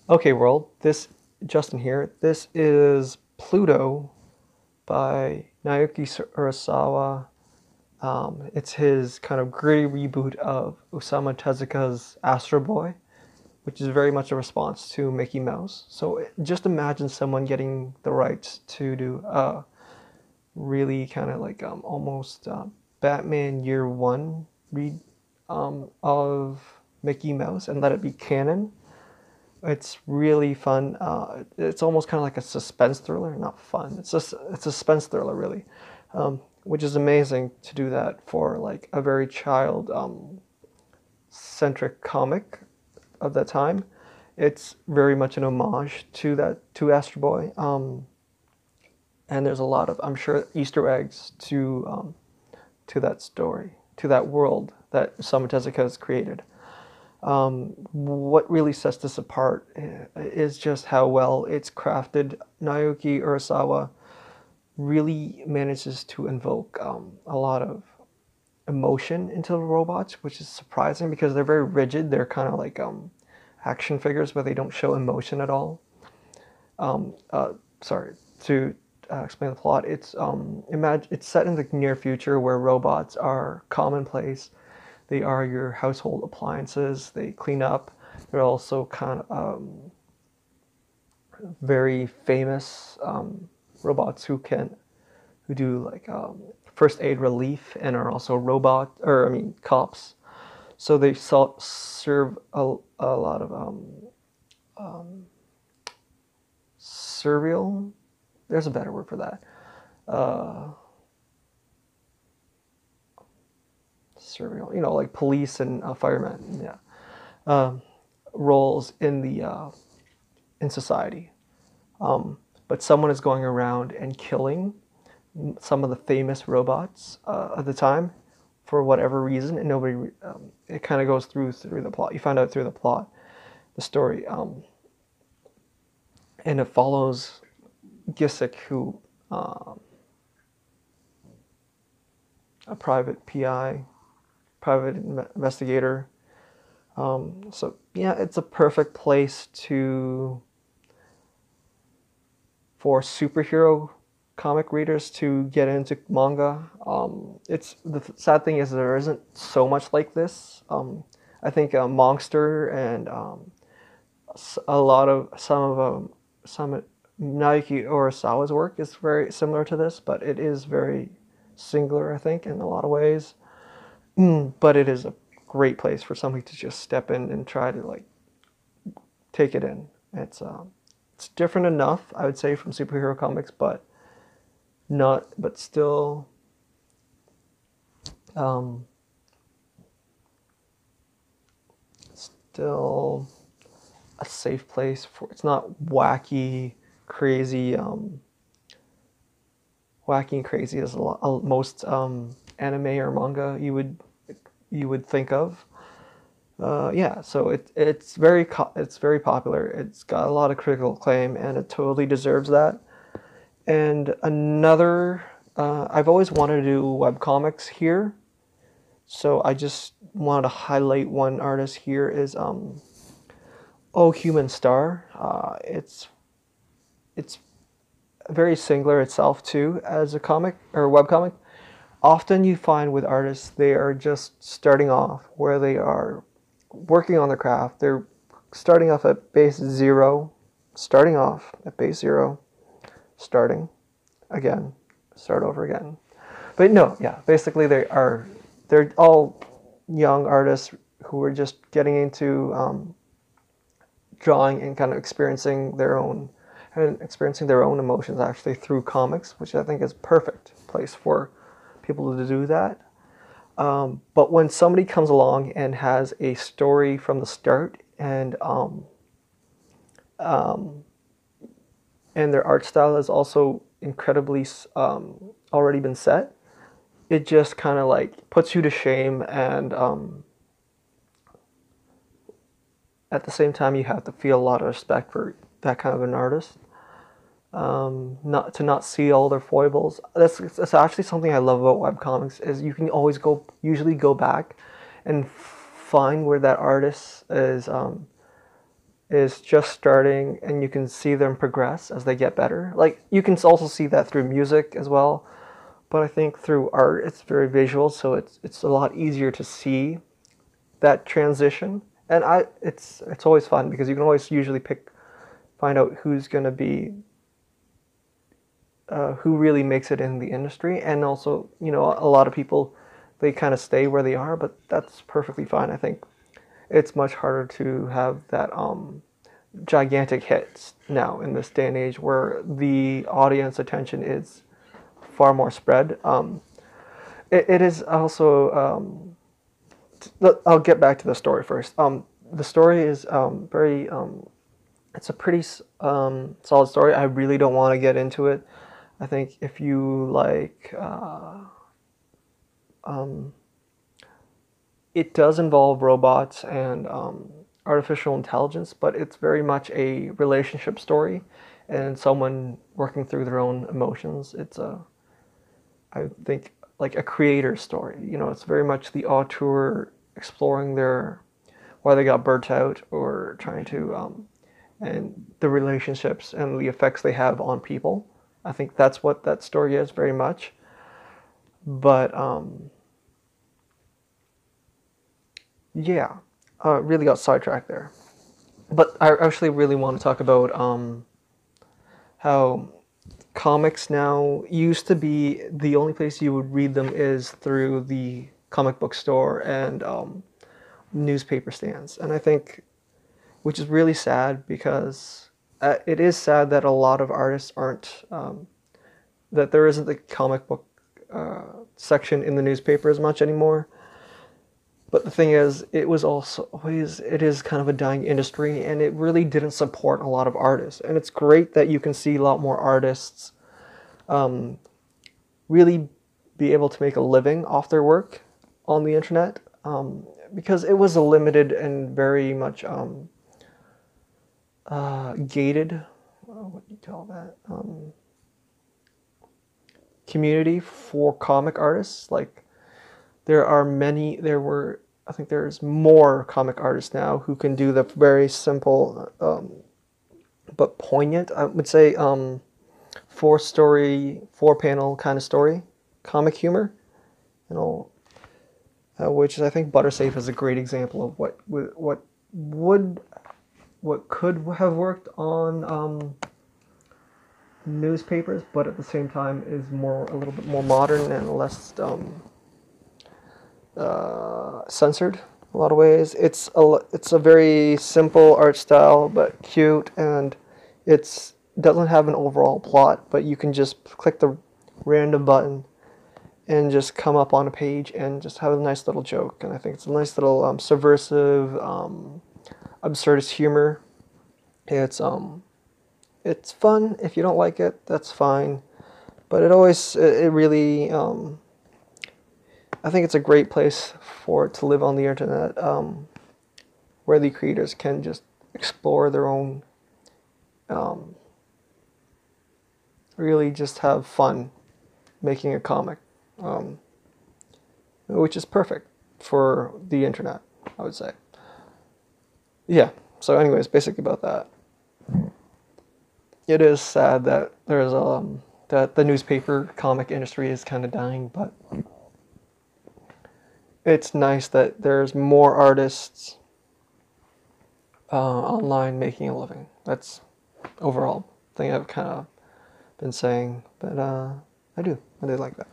Okay, world. Justin here. This is Pluto by Naoki Urasawa. It's his kind of gritty reboot of Osama Tezuka's Astro Boy, which is very much a response to Mickey Mouse. So just imagine someone getting the rights to do a really kind of like almost Batman Year One read of Mickey Mouse and let it be canon. It's really fun. It's almost kind of like a suspense thriller, not fun. It's a suspense thriller, really, which is amazing to do that for like a very child centric comic of that time. It's very much an homage to Astro Boy, and there's a lot of, I'm sure, Easter eggs to that story, to that world that Osamu Tezuka has created. What really sets this apart is just how well it's crafted. Naoki Urasawa really manages to invoke a lot of emotion into the robots, which is surprising because they're very rigid. They're kind of like action figures, but they don't show emotion at all. Sorry, to explain the plot. It's set in the near future where robots are commonplace. They are your household appliances. They clean up. They're also kind of very famous robots who do like first aid relief and are also cops. So they serve a lot of surreal. There's a better word for that. Surreal, like police and firemen, roles in society. But someone is going around and killing some of the famous robots at the time for whatever reason, and nobody. It kind of goes through the plot. You find out through the plot, the story, and it follows Gisik, who a private PI. Private investigator. So yeah, it's a perfect place for superhero comic readers to get into manga. It's the sad thing is there isn't so much like this. I think Monster and a lot of some Naoki Urasawa's work is very similar to this, but it is very singular, I think, in a lot of ways. But it is a great place for somebody to just step in and try to like take it in. It's different enough, I would say, from superhero comics, but still still a safe place for. It's not wacky, crazy, wacky and crazy as most anime or manga you would think of. Yeah, so it's very popular. It's got a lot of critical acclaim, and it totally deserves that. And another, I've always wanted to do webcomics here, so I just wanted to highlight one artist here is Oh Human Star. It's very singular itself too as a comic or webcomic. Often you find with artists, they are just starting off where they are working on their craft. They're starting off at base zero, starting again, start over again. But no, yeah, basically they're all young artists who are just getting into drawing and kind of experiencing their own emotions actually through comics, which I think is a perfect place for people to do that. But when somebody comes along and has a story from the start and their art style is also incredibly already been set, it just kind of like puts you to shame, and at the same time you have to feel a lot of respect for that kind of an artist. Not see all their foibles. That's actually something I love about webcomics, is you can always usually go back and find where that artist is is just starting, and you can see them progress as they get better. Like, you can also see that through music as well, but I think through art it's very visual, so it's a lot easier to see that transition. And it's always fun because you can always usually find out who's going to be who really makes it in the industry. And also, you know, a lot of people, they kind of stay where they are, but that's perfectly fine. I think it's much harder to have that gigantic hits now in this day and age where the audience attention is far more spread. It is also I'll get back to the story first. The story is very it's a pretty solid story. I really don't want to get into it. I think if you like it does involve robots and artificial intelligence, but it's very much a relationship story and someone working through their own emotions. I think, like a creator story. You know, it's very much the auteur exploring why they got burnt out, or trying to, and the relationships and the effects they have on people. I think that's what that story is very much. But yeah, really got sidetracked there. But I actually really want to talk about how comics now used to be the only place you would read them is through the comic book store and newspaper stands. And I think, which is really sad, because it is sad that a lot of artists aren't, that there isn't the comic book section in the newspaper as much anymore. But the thing is, it is kind of a dying industry, and it really didn't support a lot of artists. And it's great that you can see a lot more artists really be able to make a living off their work on the internet, because it was a limited and very much gated, what do you call that, community for comic artists. Like, I think there's more comic artists now who can do the very simple but poignant, I would say, 4-panel kind of story, comic humor, you know, which I think Buttersafe is a great example of what could have worked on newspapers, but at the same time is a little bit more modern and less censored in a lot of ways. It's a very simple art style, but cute, and it doesn't have an overall plot, but you can just click the random button and just come up on a page and just have a nice little joke. And I think it's a nice little subversive, absurdist humor. It's fun. If you don't like it, that's fine. But it really, I think it's a great place for it to live on the internet, where the creators can just explore their own, really just have fun making a comic, which is perfect for the internet, I would say. Yeah, so anyways, basically about that. It is sad that that the newspaper comic industry is kind of dying, but it's nice that there's more artists online making a living. That's overall thing I've kind of been saying, but I do like that.